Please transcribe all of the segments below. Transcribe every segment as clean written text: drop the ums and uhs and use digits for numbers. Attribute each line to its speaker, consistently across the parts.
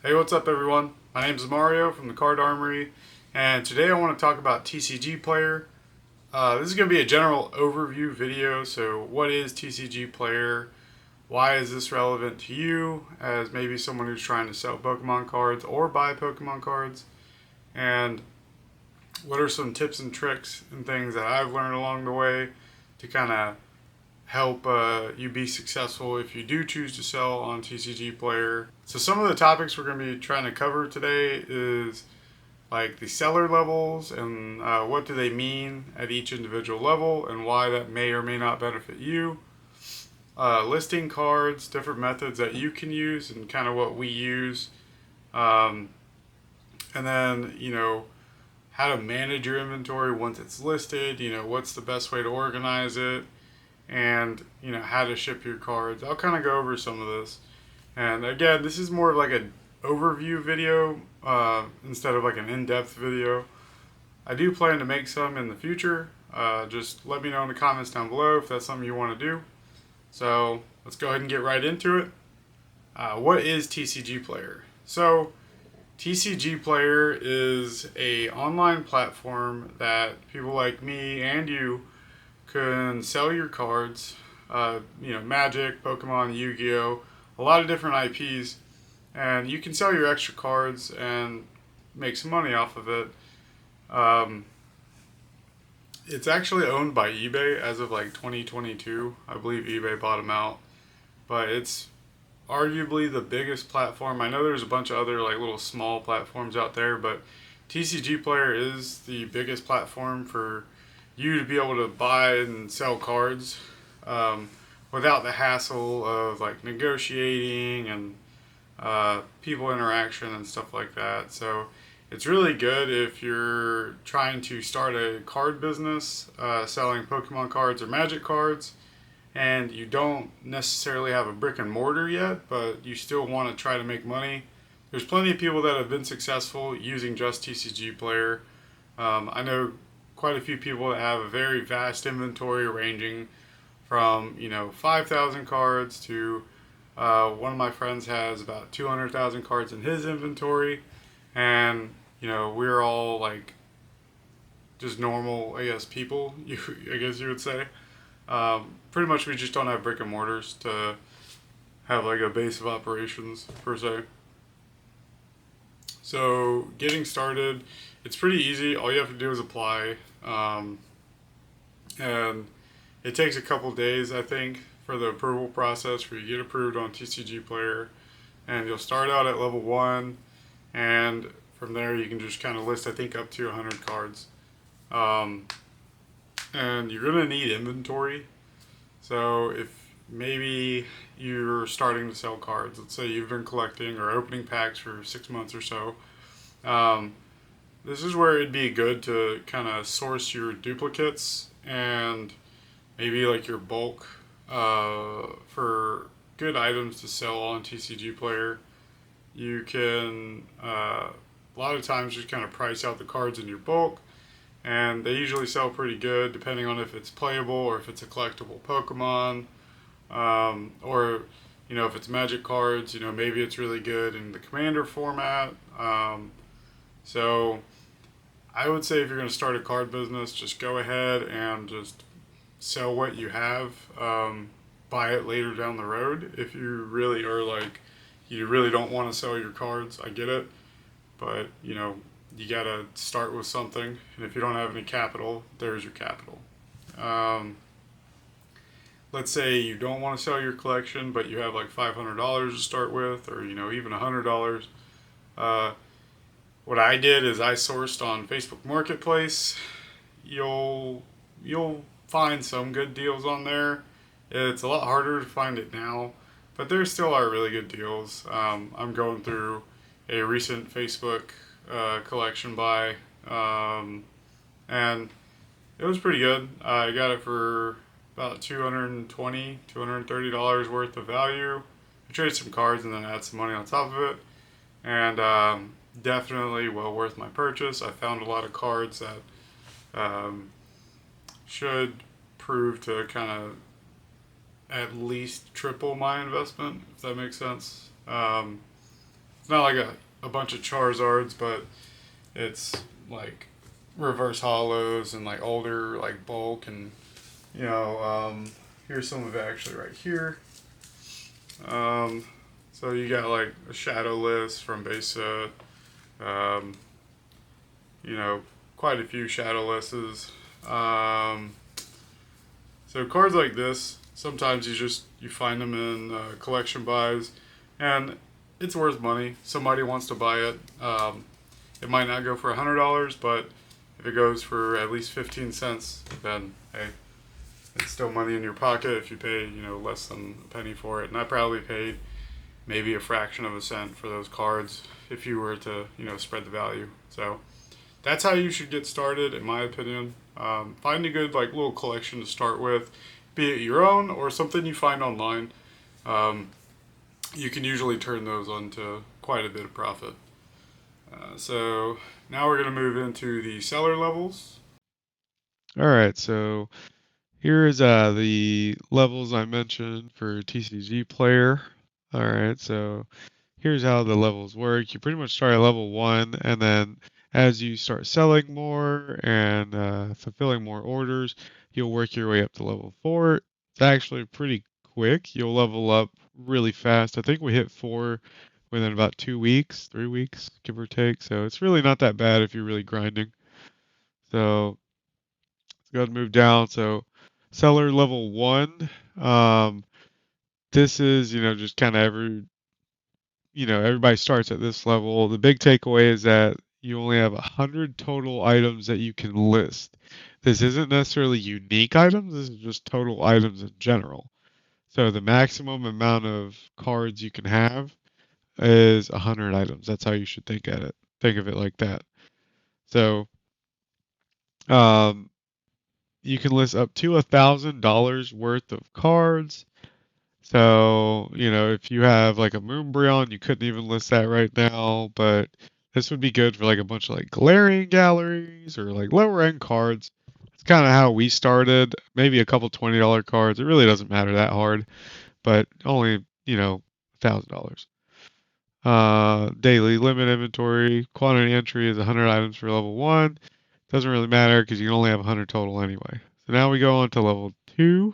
Speaker 1: Hey, what's up everyone? My name is Mario from the Card Armory, and today I want to talk about TCGPlayer. This is going to be a general overview video, so what is TCGPlayer? Why is this relevant to you as maybe someone who's trying to sell Pokemon cards or buy Pokemon cards? And what are some tips and tricks and things that I've learned along the way to kind of help you be successful if you do choose to sell on TCGPlayer. So some of the topics we're going to be trying to cover today is like the seller levels and what do they mean at each individual level and why that may or may not benefit you. Listing cards, different methods that you can use and kind of what we use. And then, how to manage your inventory once it's listed, what's the best way to organize it, and how to ship your cards. I'll kind of go over some of this, and again, this is more of like an overview video instead of like an in-depth video. I do plan to make some in the future. Just let me know in the comments down below if that's something you want to do. So let's go ahead and get right into it. What is TCGPlayer? So TCGPlayer is a online platform that people like me and you can sell your cards, Magic, Pokemon, Yu-Gi-Oh, a lot of different IPs, and you can sell your extra cards and make some money off of it. It's actually owned by eBay as of like 2022. I believe eBay bought them out, but it's arguably the biggest platform. I know there's a bunch of other like little small platforms out there, but TCGPlayer is the biggest platform for you to be able to buy and sell cards without the hassle of like negotiating and people interaction and stuff like that. So it's really good if you're trying to start a card business selling Pokemon cards or Magic cards, and you don't necessarily have a brick and mortar yet, but you still want to try to make money. There's plenty of people that have been successful using just TCGPlayer. I know quite a few people that have a very vast inventory ranging from 5,000 cards to one of my friends has about 200,000 cards in his inventory, and we're all like just normal, I guess, people. I guess you would say. Pretty much, we just don't have brick and mortars to have like a base of operations per se. So getting started, it's pretty easy. All you have to do is apply, and it takes a couple days, I think, for the approval process for you to get approved on TCGPlayer. And you'll start out at level 1, and from there you can just kind of list, I think, up to 100 cards. And you're going to need inventory. So if maybe you're starting to sell cards, let's say you've been collecting or opening packs for 6 months or so, this is where it'd be good to kind of source your duplicates and maybe like your bulk for good items to sell on TCGPlayer. You can a lot of times just kind of price out the cards in your bulk, and they usually sell pretty good depending on if it's playable or if it's a collectible Pokemon, or if it's Magic cards, maybe it's really good in the Commander format. So I would say if you're going to start a card business, just go ahead and just sell what you have. Buy it later down the road if you really are like, you really don't want to sell your cards. I get it, but you gotta start with something, and if you don't have any capital, there's your capital. Let's say you don't want to sell your collection, but you have like $500 to start with, or even $100. What I did is I sourced on Facebook Marketplace. You'll find some good deals on there. It's a lot harder to find it now, but there still are really good deals. I'm going through a recent Facebook collection buy, and it was pretty good. I got it for about $220, $230 worth of value. I traded some cards and then add some money on top of it, and definitely well worth my purchase. I found a lot of cards that should prove to kind of at least triple my investment, if that makes sense. It's not like a bunch of Charizards, but it's like reverse hollows and like older like bulk and you know here's some of it actually right here. Um, so you got like a Shadowless from base set. Um, you know, quite a few Shadowlesses. Um, so cards like this, sometimes you find them in collection buys, and it's worth money. Somebody wants to buy it. It might not go for $100, but if it goes for at least 15 cents, then hey, it's still money in your pocket if you pay less than a penny for it. And I probably paid maybe a fraction of a cent for those cards if you were to spread the value. So that's how you should get started, in my opinion. Find a good like little collection to start with, be it your own or something you find online. Um, you can usually turn those onto quite a bit of profit. So now we're going to move into the seller levels.
Speaker 2: All right, so here is the levels I mentioned for TCG Player. All right, so here's how the levels work. You pretty much start at level 1, and then as you start selling more and fulfilling more orders, you'll work your way up to level 4. It's actually pretty quick. You'll level up really fast. I think we hit 4 within about 2 weeks, 3 weeks, give or take. So it's really not that bad if you're really grinding. So let's go ahead and move down. So seller level 1. Um, this is, just kind of everybody starts at this level. The big takeaway is that you only have 100 total items that you can list. This isn't necessarily unique items, this is just total items in general. So the maximum amount of cards you can have is 100 items. That's how you should think of it like that. So um, you can list up to $1,000 worth of cards. So, if you have like a Moonbreon, you couldn't even list that right now, but this would be good for like a bunch of like glaring galleries or like lower end cards. It's kind of how we started. Maybe a couple $20 cards. It really doesn't matter that hard, but only, $1,000. Daily limit inventory, quantity entry is 100 items for level 1. Doesn't really matter because you can only have 100 total anyway. So now we go on to level 2.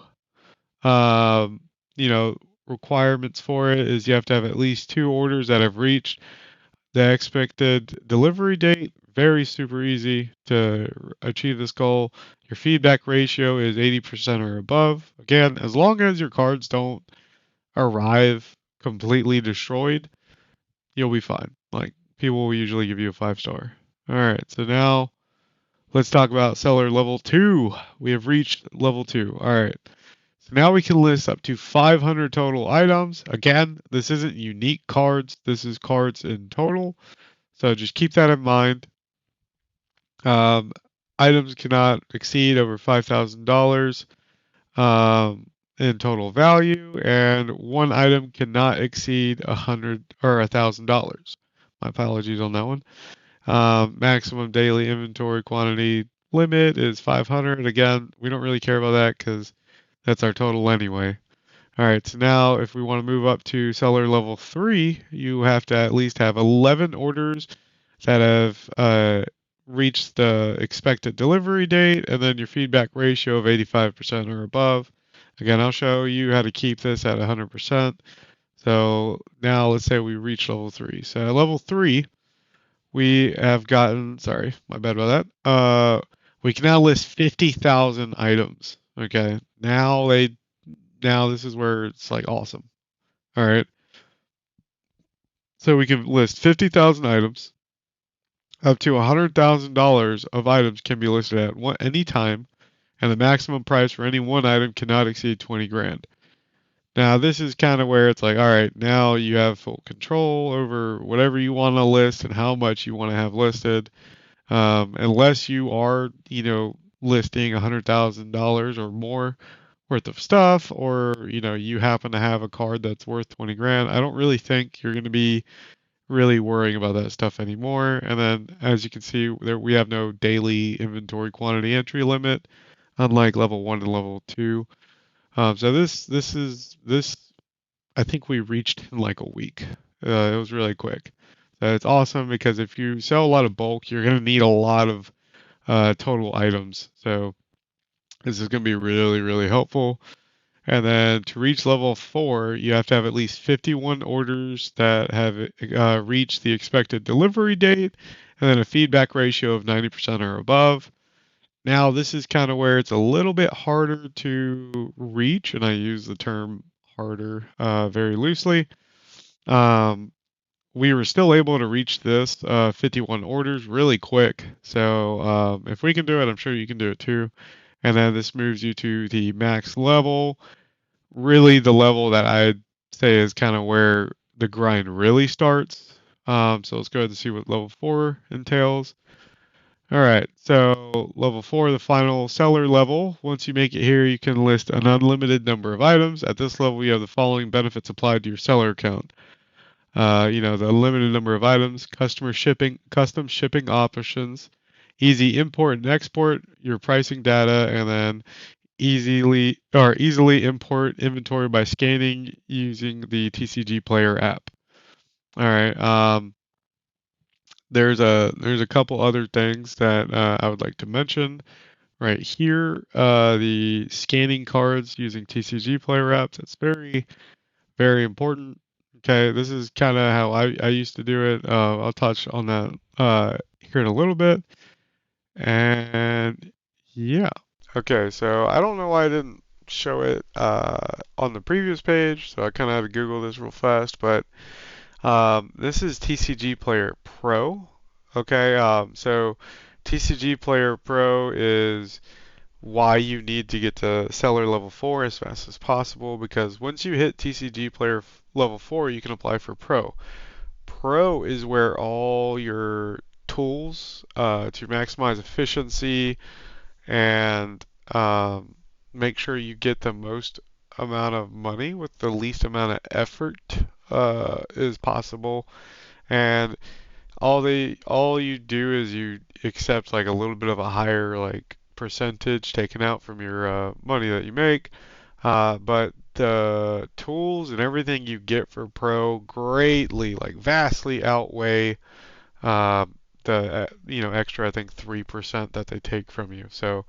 Speaker 2: Um, you know, requirements for it is you have to have at least 2 orders that have reached the expected delivery date. Very super easy to achieve this goal. Your feedback ratio is 80% or above. Again, as long as your cards don't arrive completely destroyed, you'll be fine. Like, people will usually give you a 5 star. All right, so now let's talk about seller level 2. We have reached level 2. All right. So now we can list up to 500 total items. Again, this isn't unique cards. This is cards in total. So just keep that in mind. Um, items cannot exceed over $5,000 in total value, and one item cannot exceed 100 or $1,000. My apologies on that one. Maximum daily inventory quantity limit is 500. Again, we don't really care about that because that's our total anyway. All right, so now if we want to move up to seller level 3, you have to at least have 11 orders that have reached the expected delivery date, and then your feedback ratio of 85% or above. Again, I'll show you how to keep this at 100%. So now let's say we reach level 3. So at level 3, we have gotten, sorry, my bad about that. We can now list 50,000 items. Okay, now this is where it's like awesome. All right. So we can list 50,000 items. Up to $100,000 of items can be listed at any time, and the maximum price for any one item cannot exceed 20 grand. Now, this is kind of where it's like, all right, now you have full control over whatever you want to list and how much you want to have listed. Unless you are, listing $100,000 or more worth of stuff, or you happen to have a card that's worth 20 grand. I don't really think you're going to be really worrying about that stuff anymore. And then, as you can see, there we have no daily inventory quantity entry limit, unlike level 1 and level 2. So this I think we reached in like a week. It was really quick. So it's awesome because if you sell a lot of bulk, you're going to need a lot of total items. So this is going to be really, really helpful. And then to reach level 4, you have to have at least 51 orders that have reached the expected delivery date, and then a feedback ratio of 90% or above. Now, this is kind of where it's a little bit harder to reach, and I use the term harder very loosely. Um, we were still able to reach this 51 orders really quick. So if we can do it, I'm sure you can do it too. And then this moves you to the max level, really the level that I'd say is kind of where the grind really starts. So let's go ahead and see what level 4 entails. All right, so level 4, the final seller level. Once you make it here, you can list an unlimited number of items. At this level, you have the following benefits applied to your seller account. The unlimited number of items, customer shipping, custom shipping options, easy import and export, your pricing data, and then easily import inventory by scanning using the TCGPlayer app. All right. There's a couple other things that I would like to mention right here. The scanning cards using TCGPlayer apps. That's very very important. Okay, this is kind of how I used to do it. I'll touch on that here in a little bit. And yeah. Okay, so I don't know why I didn't show it on the previous page, so I kind of had to Google this real fast, but this is TCGPlayer Pro. Okay, so TCGPlayer Pro is why you need to get to seller level 4 as fast as possible, because once you hit TCGPlayer level 4, you can apply for Pro. Pro is where all your tools to maximize efficiency and make sure you get the most amount of money with the least amount of effort is possible. And all you do is you accept like a little bit of a higher like percentage taken out from your money that you make. But the tools and everything you get for Pro greatly, like vastly outweigh uh, the extra I think 3% that they take from you. So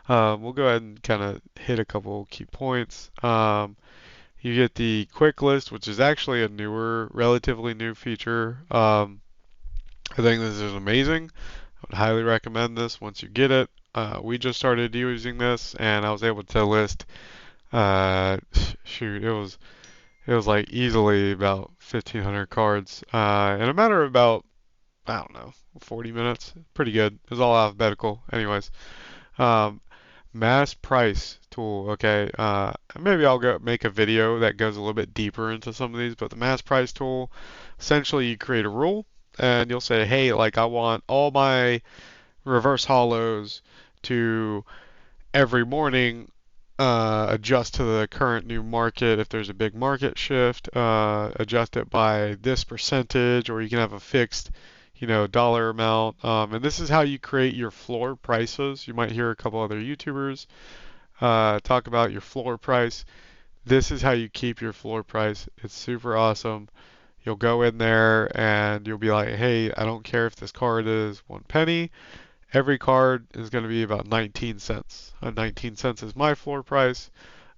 Speaker 2: we'll go ahead and kind of hit a couple key points. You get the quick list, which is actually a newer, relatively new feature. I think this is amazing. I would highly recommend this once you get it. We just started using this, and I was able to list. Uh, Shoot, it was like easily about 1,500 cards in a matter of about I don't know 40 minutes. Pretty good. It was all alphabetical. Anyways, um, mass price tool. Okay, maybe I'll go make a video that goes a little bit deeper into some of these. But the mass price tool, essentially, you create a rule and you'll say, hey, like I want all my reverse hollows to every morning adjust to the current new market. If there's a big market shift, adjust it by this percentage, or you can have a fixed, dollar amount. And this is how you create your floor prices. You might hear a couple other YouTubers talk about your floor price. This is how you keep your floor price. It's super awesome. You'll go in there and you'll be like, hey, I don't care if this card is 1 penny. Every card is going to be about 19 cents. 19 cents is my floor price.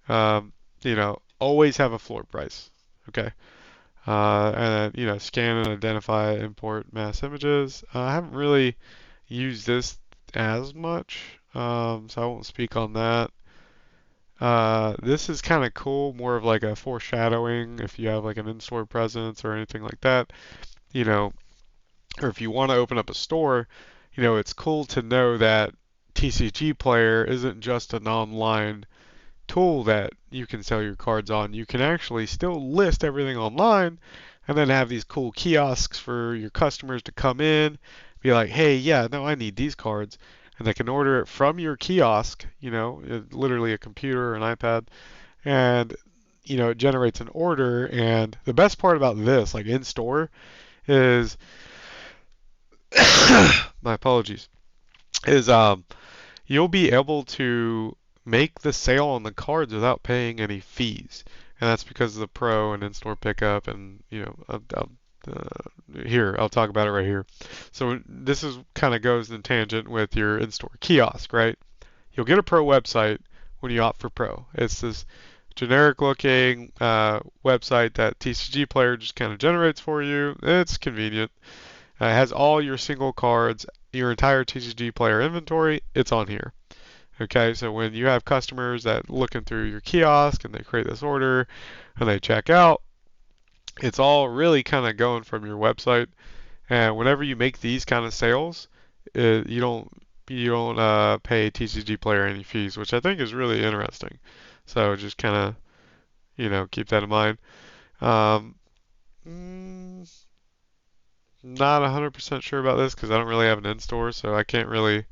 Speaker 2: Always have a floor price. Okay. And then, scan and identify, import mass images. I haven't really used this as much, so I won't speak on that. This is kind of cool, more of like a foreshadowing if you have like an in-store presence or anything like that, you know, or if you want to open up a store, it's cool to know that TCGPlayer isn't just an online tool that you can sell your cards on. You can actually still list everything online and then have these cool kiosks for your customers to come in, be like, hey, yeah, no, I need these cards. And they can order it from your kiosk, literally a computer or an iPad, and it generates an order. And the best part about this, like in store, is my apologies, is you'll be able to make the sale on the cards without paying any fees. and that's because of the Pro and in-store pickup, and I'll talk about it right here. So this is kind of goes in tangent with your in-store kiosk, right? You'll get a Pro website when you opt for Pro. It's this generic looking website that TCGPlayer just kind of generates for you. It's convenient. It has all your single cards, your entire TCGPlayer inventory. It's on here. Okay, so when you have customers that looking through your kiosk and they create this order and they check out, it's all really kind of going from your website. And whenever you make these kind of sales, you don't pay TCGPlayer any fees, which I think is really interesting. So just kind of keep that in mind. Um, mm, Not 100% sure about this because I don't really have an in-store, so I can't really.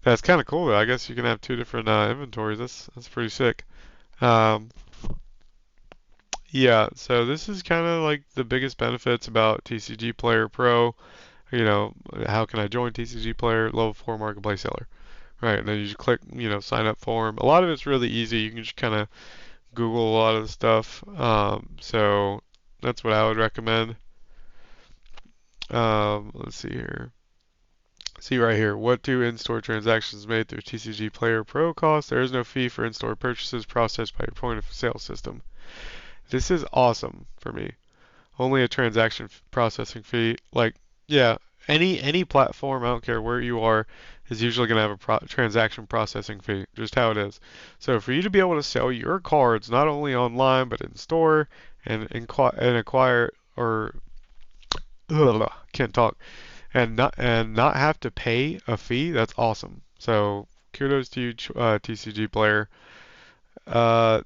Speaker 2: That's kind of cool though. I guess you can have two different inventories. That's pretty sick. Um, yeah, so this is kind of like the biggest benefits about TCGPlayer Pro. How can I join TCGPlayer? Level 4 marketplace seller. Right, and then you just click, sign up form. A lot of it's really easy. You can just kind of Google a lot of the stuff. So that's what I would recommend. Let's see here. See right here. What do in-store transactions made through TCGPlayer Pro cost? There is no fee for in-store purchases processed by your point of sale system. This is awesome for me. Only a transaction processing fee. Like, yeah, any platform, I don't care where you are, is usually going to have a transaction processing fee. Just how it is. So for you to be able to sell your cards not only online but in store and acquire or can't talk and not have to pay a fee, that's awesome. So kudos to you, TCGPlayer. Uh,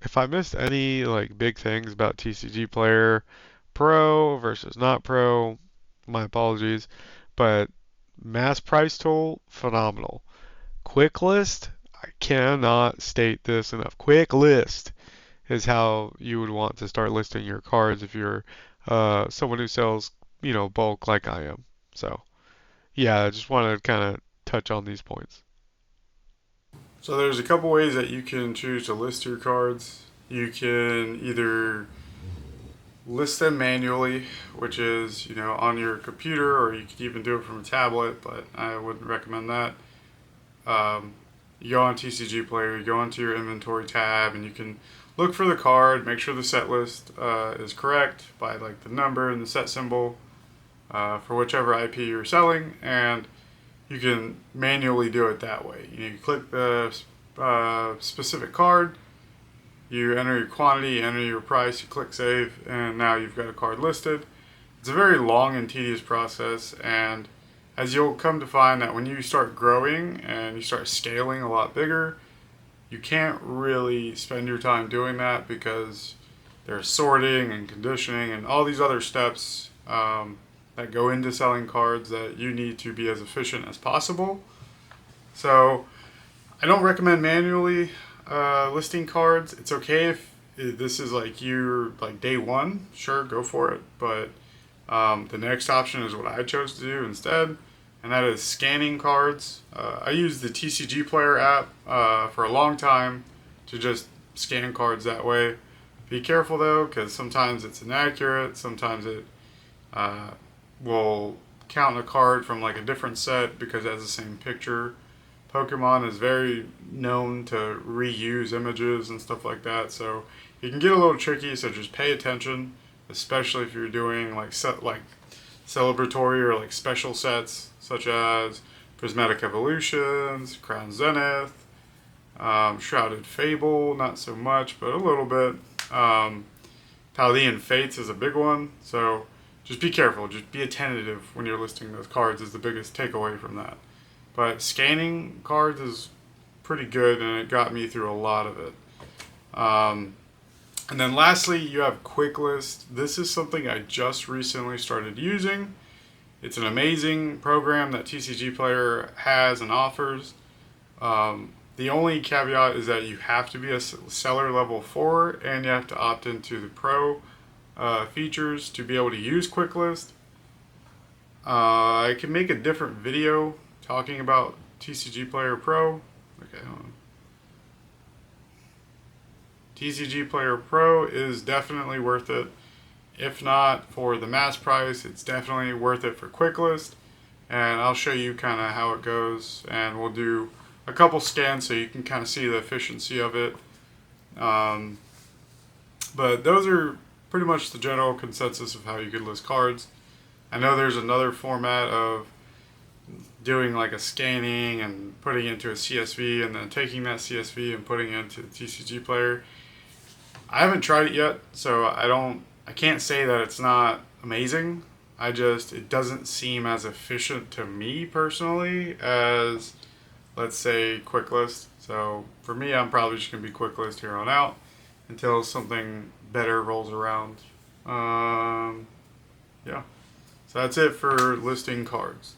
Speaker 2: if I missed any like big things about TCGPlayer Pro versus not Pro, my apologies. But mass price tool, phenomenal. Quick list, I cannot state this enough. Quick list is how you would want to start listing your cards if you're someone who sells, bulk like I am. So, yeah, I just want to kind of touch on these points.
Speaker 1: So there's a couple ways that you can choose to list your cards. You can either list them manually, which is on your computer, or you could even do it from a tablet, but I wouldn't recommend that. Um, you go on TCGPlayer, you go into your inventory tab, and you can look for the card, make sure the set list is correct by like the number and the set symbol for whichever IP you're selling, and you can manually do it that way. You click the specific card, you enter your quantity, you enter your price, you click save, and now you've got a card listed. It's a very long and tedious process, and as you'll come to find that when you start growing and you start scaling a lot bigger, you can't really spend your time doing that because there's sorting and conditioning and all these other steps that go into selling cards that you need to be as efficient as possible. So I don't recommend manually listing cards. It's okay if this is like you're like day one, sure, go for it. But the next option is what I chose to do instead, and that is scanning cards. I used the TCGPlayer app for a long time to just scan cards that way. Be careful though, because sometimes it's inaccurate. Sometimes it uh, will count a card from like a different set because it has the same picture. Pokemon is very known to reuse images and stuff like that, so it can get a little tricky. So just pay attention, especially if you're doing like celebratory or like special sets such as Prismatic Evolutions, Crown Zenith, Shrouded Fable, not so much, but a little bit. Paldean Fates is a big one, so just be careful. Just be attentive when you're listing those cards is the biggest takeaway from that. But scanning cards is pretty good, and it got me through a lot of it. And then lastly, you have Quick List. This is something I just recently started using. It's an amazing program that TCGPlayer has and offers. The only caveat is that you have to be a seller level 4 and you have to opt into the Pro features to be able to use Quick List. I can make a different video talking about TCGPlayer Pro. Okay, hold on. TCGPlayer Pro is definitely worth it. If not for the mass price, it's definitely worth it for quick list. And I'll show you kind of how it goes, and we'll do a couple scans so you can kind of see the efficiency of it. But those are pretty much the general consensus of how you could list cards. I know there's another format of doing like a scanning and putting it into a CSV and then taking that CSV and putting it into the TCGPlayer. I haven't tried it yet, so I can't say that it's not amazing. It doesn't seem as efficient to me personally as, let's say, quick list. So for me, I'm probably just going to be quick list here on out until something better rolls around. Yeah. So that's it for listing cards.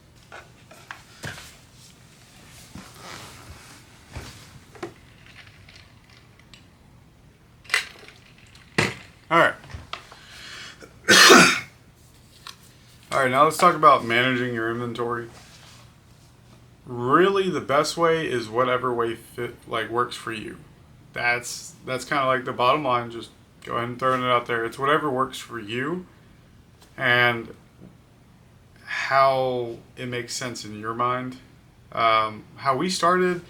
Speaker 1: All right. All right, now let's talk about managing your inventory. Really, the best way is whatever way works for you. That's kind of like the bottom line. Just go ahead and throw it out there. It's whatever works for you and how it makes sense in your mind. How we started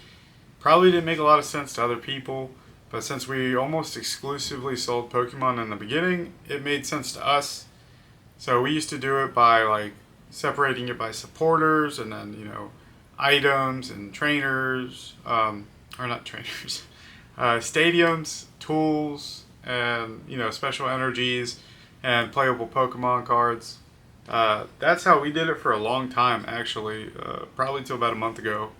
Speaker 1: probably didn't make a lot of sense to other people, but since we almost exclusively sold Pokemon in the beginning, it made sense to us. So we used to do it by like separating it by supporters and then, items and trainers, or not trainers, stadiums, tools, and, special energies and playable Pokemon cards. That's how we did it for a long time, actually, probably till about a month ago.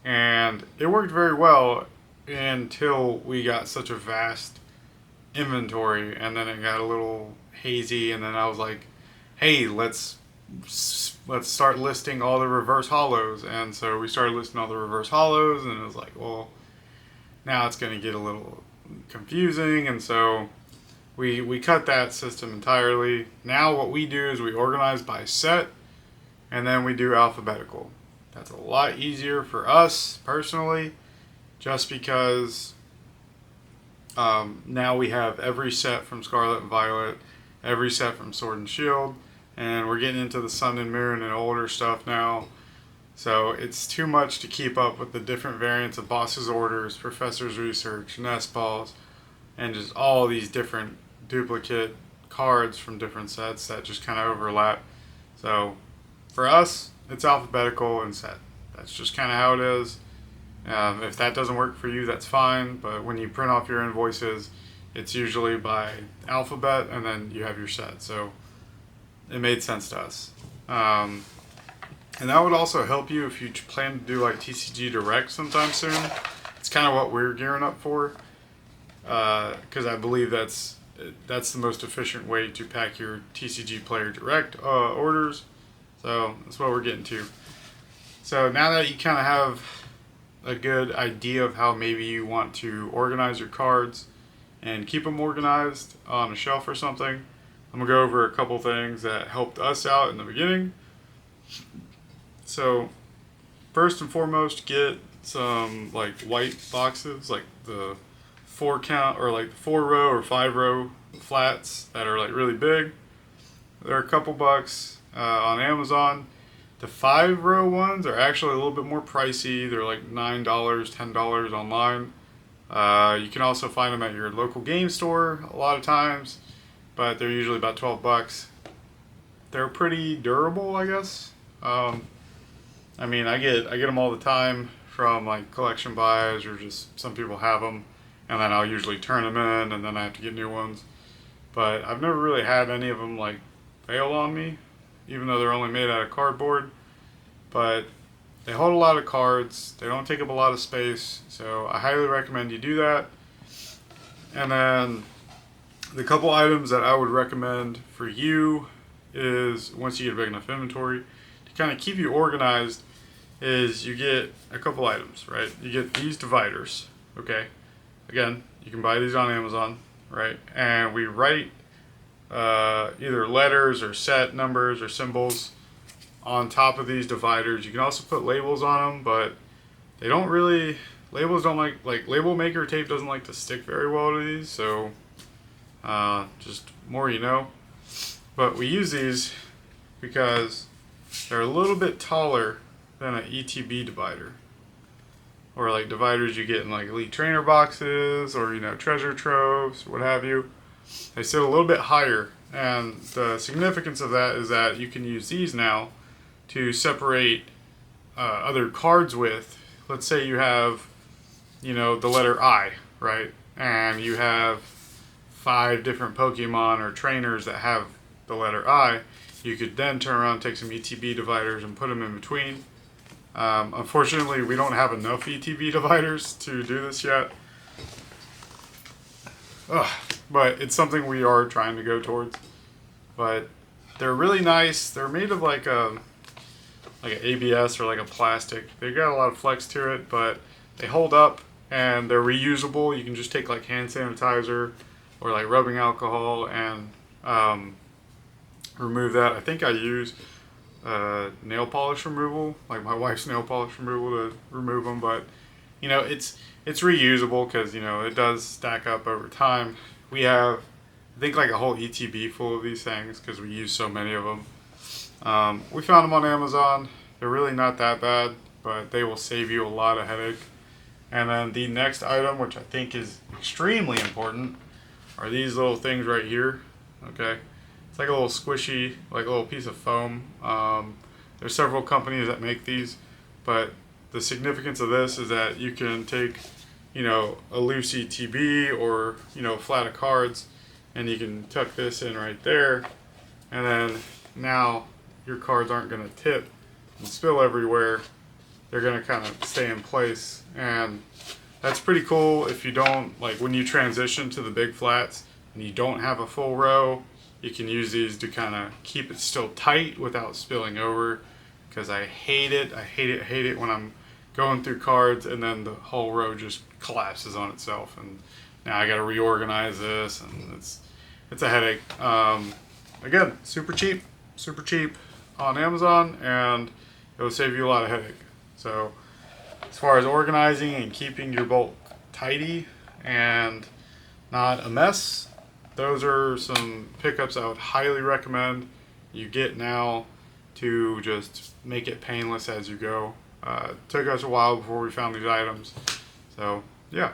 Speaker 1: And it worked very well until we got such a vast inventory, and then it got a little hazy, and then I was like, hey, let's start listing all the reverse hollows. And so we started listing all the reverse hollows, and it was like, well, now it's going to get a little confusing, and so we cut that system entirely. Now what we do is we organize by set, and then we do alphabetical. That's a lot easier for us personally, just because now we have every set from Scarlet and Violet, every set from Sword and Shield, and we're getting into the Sun and Moon and older stuff now. So it's too much to keep up with the different variants of Boss's Orders, Professor's Research, Nest Balls, and just all these different duplicate cards from different sets that just kind of overlap. So for us, it's alphabetical and set. That's just kind of how it is. If that doesn't work for you, that's fine. But when you print off your invoices, it's usually by alphabet, and then you have your set. So it made sense to us. And that would also help you if you plan to do like TCG Direct sometime soon. It's kind of what we're gearing up for, because I believe that's the most efficient way to pack your TCGPlayer Direct orders. So that's what we're getting to. So now that you kind of have a good idea of how maybe you want to organize your cards and keep them organized on a shelf or something, I'm going to go over a couple things that helped us out in the beginning. So first and foremost, get some like white boxes, like the 4-count or like the 4-row or 5-row flats that are like really big. They're a couple bucks on Amazon. The 5-row ones are actually a little bit more pricey. They're like $9, $10 online. You can also find them at your local game store a lot of times, but they're usually about 12 bucks. They're pretty durable, I guess. I mean, I get them all the time from like collection buys, or just some people have them, and then I'll usually turn them in, and then I have to get new ones. But I've never really had any of them like fail on me, even though they're only made out of cardboard. But they hold a lot of cards. They don't take up a lot of space, so I highly recommend you do that. And then the couple items that I would recommend for you is, once you get a big enough inventory, to kind of keep you organized, is you get a couple items, right? You get these dividers, okay? Again, you can buy these on Amazon, right? And we write either letters or set numbers or symbols on top of these dividers. You can also put labels on them, but they don't really labels don't like label maker tape doesn't like to stick very well to these, so just more you know. But we use these because they're a little bit taller than an ETB divider, or like dividers you get in like elite trainer boxes, or treasure troves, what have you. They sit a little bit higher, and the significance of that is that you can use these now to separate other cards with. Let's say you have, the letter I, right? And you have 5 different Pokemon or trainers that have the letter I. You could then turn around, take some ETB dividers, and put them in between. Unfortunately, we don't have enough ETB dividers to do this yet. But it's something we are trying to go towards. But they're really nice. They're made of like an ABS or like a plastic. They've got a lot of flex to it, but they hold up and they're reusable. You can just take like hand sanitizer or like rubbing alcohol and remove that. I think I use nail polish removal, like my wife's nail polish removal, to remove them. But it's reusable because it does stack up over time. We have, I think, like a whole ETB full of these things because we use so many of them. We found them on Amazon. They're really not that bad, but they will save you a lot of headache. And then the next item, which I think is extremely important, are these little things right here. Okay, it's like a little squishy, like a little piece of foam. There's several companies that make these, but the significance of this is that you can take, a loose ETB or flat of cards, and you can tuck this in right there, and then now your cards aren't going to tip and spill everywhere. They're going to kind of stay in place, and that's pretty cool. If you don't, like, when you transition to the big flats and you don't have a full row, you can use these to kind of keep it still tight without spilling over, because I hate it when I'm going through cards and then the whole row just collapses on itself, and now I got to reorganize this, and it's a headache. Again, super cheap on Amazon, and it will save you a lot of headache. So as far as organizing and keeping your bulk tidy and not a mess, those are some pickups I would highly recommend you get now to just make it painless as you go. It took us a while before we found these items. So, yeah.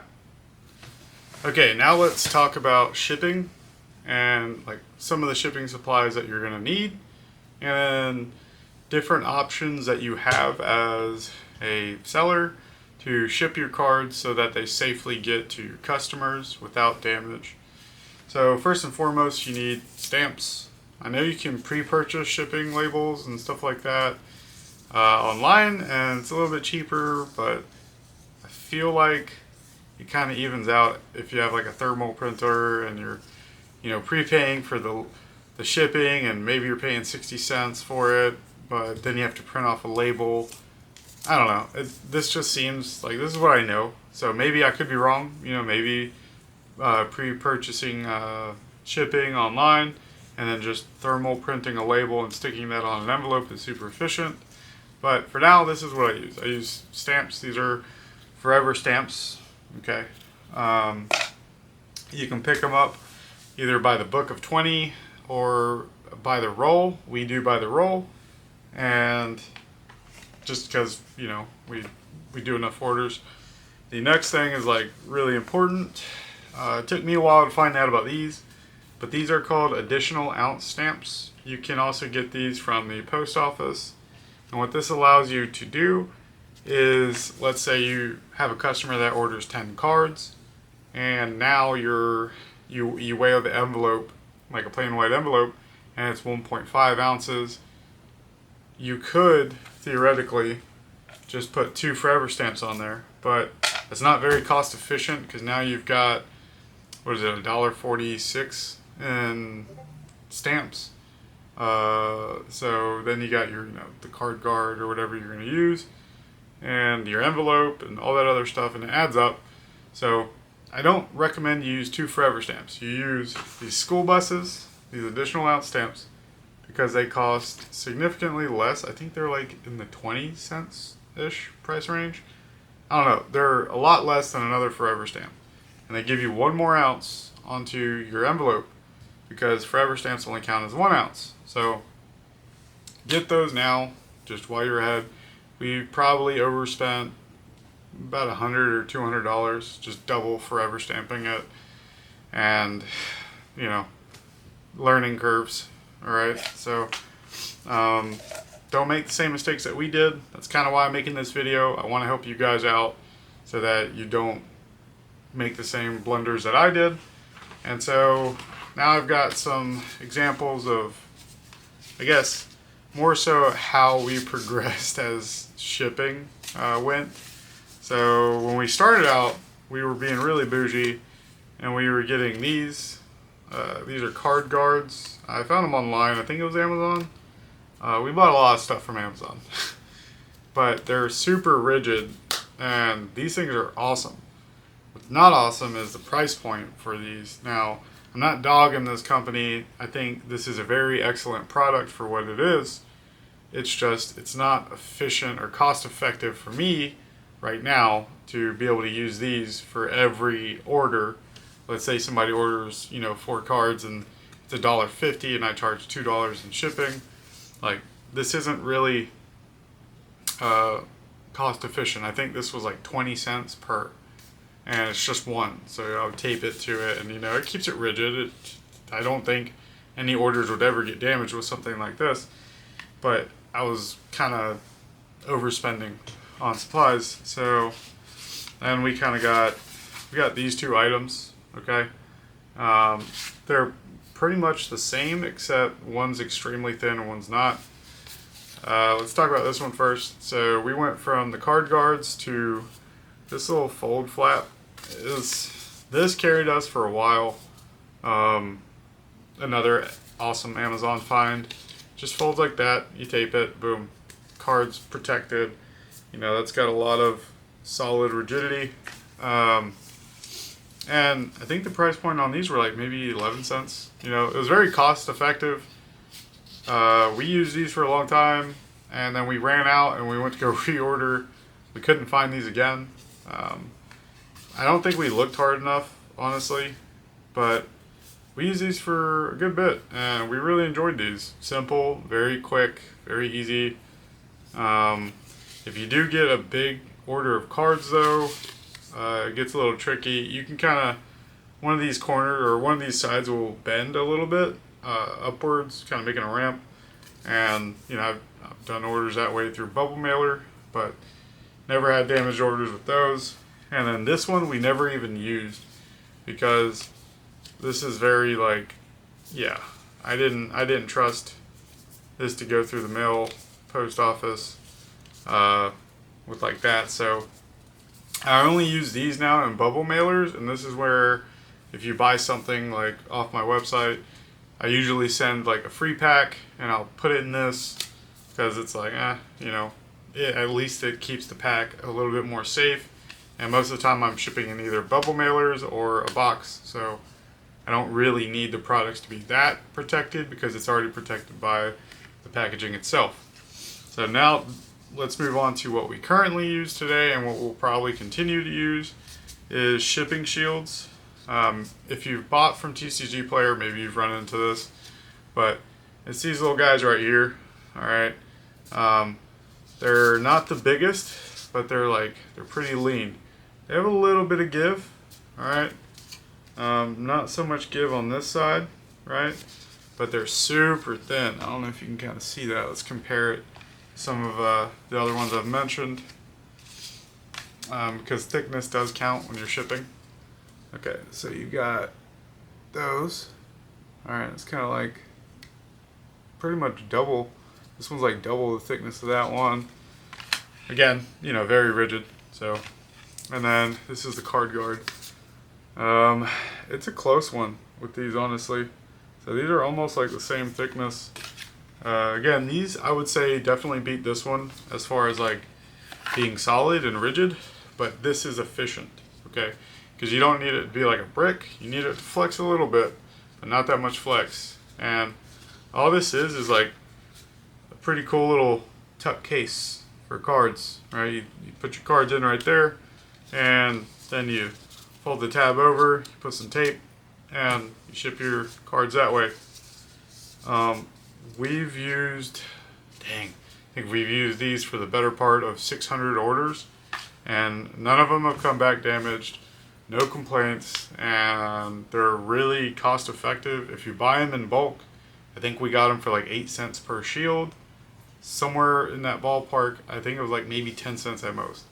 Speaker 1: Okay, now let's talk about shipping and like some of the shipping supplies that you're going to need, and different options that you have as a seller to ship your cards so that they safely get to your customers without damage. So first and foremost, you need stamps. I know you can pre-purchase shipping labels and stuff like that online, and it's a little bit cheaper, but I feel like it kind of evens out if you have like a thermal printer and you're prepaying for the shipping, and maybe you're paying 60 cents for it, but then you have to print off a label. I don't know. This just seems like this is what I know. So maybe I could be wrong. Maybe pre-purchasing shipping online and then just thermal printing a label and sticking that on an envelope is super efficient. But for now, this is what I use. I use stamps. These are forever stamps. Okay. You can pick them up either by the book of 20 or by the roll. We do by the roll, and just because we do enough orders. The next thing is like really important. It took me a while to find out about these, but these are called additional ounce stamps. You can also get these from the post office, and what this allows you to do is, let's say you have a customer that orders 10 cards, and now you weigh the envelope, like a plain white envelope, and it's 1.5 ounces. You could theoretically just put 2 forever stamps on there, but it's not very cost efficient, because now you've got, what is it, $1.46 in stamps. So then you got your, the card guard or whatever you're going to use, and your envelope and all that other stuff, and it adds up. So I don't recommend you use 2 forever stamps. You use these school buses, these additional ounce stamps, because they cost significantly less. I think they're like in the 20 cents-ish price range. I don't know, they're a lot less than another Forever stamp. And they give you 1 more ounce onto your envelope because Forever stamps only count as 1 ounce. So get those now, just while you're ahead. We probably overspent about $100 or $200 just double Forever stamping it, and you know, learning curves. All right, so don't make the same mistakes that we did. That's kind of why I'm making this video. I want to help you guys out so that you don't make the same blunders that I did. And so now I've got some examples of, I guess, more so how we progressed as shipping went. So when we started out, we were being really bougie, and we were getting these. These are card guards. I found them online. I think it was Amazon. We bought a lot of stuff from Amazon. But they're super rigid, and these things are awesome. What's not awesome is the price point for these. Now, I'm not dogging this company. I think this is a very excellent product for what it is. It's just, it's not efficient or cost effective for me right now to be able to use these for every order. Let's say somebody orders, 4 cards and it's $1.50 and I charge $2 in shipping. Like, this isn't really cost efficient. I think this was like 20 cents per, and it's just one. So I would tape it to it, and it keeps it rigid. I don't think any orders would ever get damaged with something like this, but I was kind of overspending on supplies. So then we got these 2 items. Okay, they're pretty much the same, except one's extremely thin and one's not. Let's talk about this one first. So we went from the card guards to this little fold flap. This carried us for a while. Another awesome Amazon find. Just folds like that. You tape it. Boom. Card's protected. That's got a lot of solid rigidity. And I think the price point on these were like maybe 11 cents. It was very cost effective. We used these for a long time, and then we ran out and we went to go reorder. We couldn't find these again. I don't think we looked hard enough, honestly, but we used these for a good bit, and we really enjoyed these. Simple, very quick, very easy. If you do get a big order of cards, though, it gets a little tricky. You can one of these corners or one of these sides will bend a little bit upwards, kind of making a ramp. And I've done orders that way through Bubble Mailer, but never had damaged orders with those. And then this one we never even used because this is very I didn't trust this to go through the mail, post office with like that. So I only use these now in Bubble Mailers, and this is where if you buy something like off my website, I usually send like a free pack and I'll put it in this because it's like, at least it keeps the pack a little bit more safe. And most of the time I'm shipping in either Bubble Mailers or a box, so I don't really need the products to be that protected because it's already protected by the packaging itself. So now let's move on to what we currently use today, and what we'll probably continue to use is shipping shields. If you've bought from TCGPlayer, maybe you've run into this, but it's these little guys right here. All right, they're not the biggest, but they're pretty lean. They have a little bit of give. All right, not so much give on this side, right? But they're super thin. I don't know if you can kind of see that. Let's compare it to some of the other ones I've mentioned, because thickness does count when you're shipping. Okay, so you got those. Alright, it's kind of like pretty much double. This one's like double the thickness of that one. Again, very rigid. So, and then this is the card guard. It's a close one with these, honestly. So these are almost like the same thickness. Again, these I would say definitely beat this one as far as like being solid and rigid, but this is efficient. Okay. Because you don't need it to be like a brick. You need it to flex a little bit, but not that much flex. And all this is like a pretty cool little tuck case for cards, right? You put your cards in right there, and then you fold the tab over, you put some tape, and you ship your cards that way. Um, we've used, dang, I think we've used these for the better part of 600 orders, and none of them have come back damaged. No complaints, and they're really cost effective. If you buy them in bulk, I think we got them for like 8 cents per shield, somewhere in that ballpark. I think it was like maybe 10 cents at most.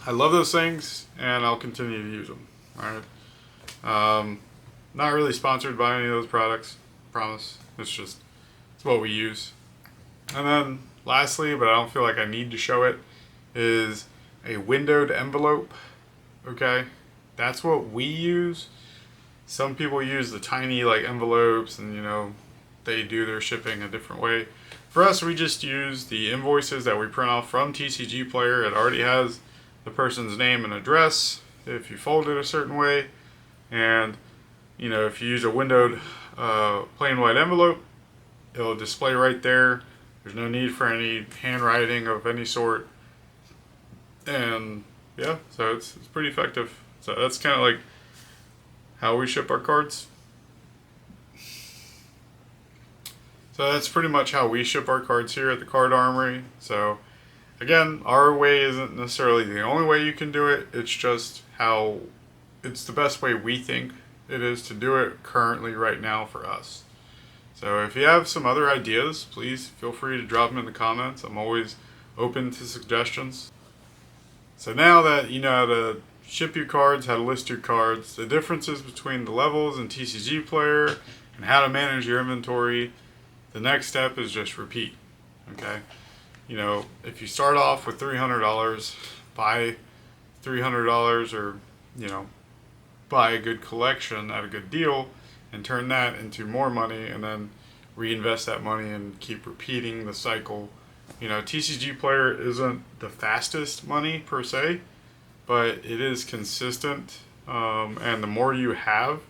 Speaker 1: I love those things, and I'll continue to use them. All right. Not really sponsored by any of those products. Promise. It's what we use. And then lastly, but I don't feel like I need to show it, is a windowed envelope. Okay, that's what we use. Some people use the tiny like envelopes, and they do their shipping a different way. For us, we just use the invoices that we print off from TCGPlayer. It already has the person's name and address if you fold it a certain way, and if you use a windowed plain white envelope, it'll display right there. There's no need for any handwriting of any sort, and yeah, so it's pretty effective. So that's kind of like how we ship our cards. So that's pretty much how we ship our cards here at the Card Armory. So again, our way isn't necessarily the only way you can do it. It's just how it's the best way we think it is to do it currently right now for us. So if you have some other ideas, please feel free to drop them in the comments. I'm always open to suggestions. So now that you know how to ship your cards, how to list your cards, the differences between the levels in TCGPlayer, and how to manage your inventory, the next step is just repeat. Okay? If you start off with $300, buy $300, or, buy a good collection at a good deal and turn that into more money, and then reinvest that money and keep repeating the cycle. TCGPlayer isn't the fastest money per se, but it is consistent, and the more you have,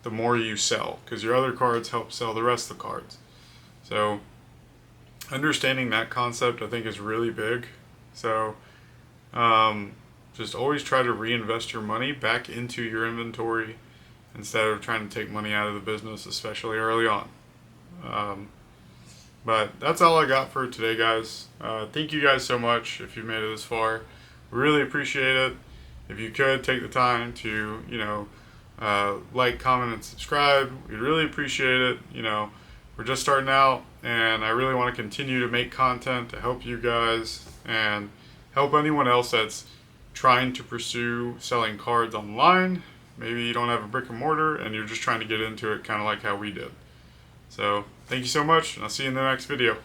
Speaker 1: the more you sell, because your other cards help sell the rest of the cards. So understanding that concept, I think, is really big. So just always try to reinvest your money back into your inventory instead of trying to take money out of the business, especially early on. But that's all I got for today, guys. Thank you guys so much if you've made it this far. We really appreciate it. If you could take the time to, like, comment, and subscribe, we'd really appreciate it. We're just starting out, and I really want to continue to make content to help you guys and help anyone else that's trying to pursue selling cards online. Maybe you don't have a brick and mortar and you're just trying to get into it, kind of like how we did. So thank you so much, and I'll see you in the next video.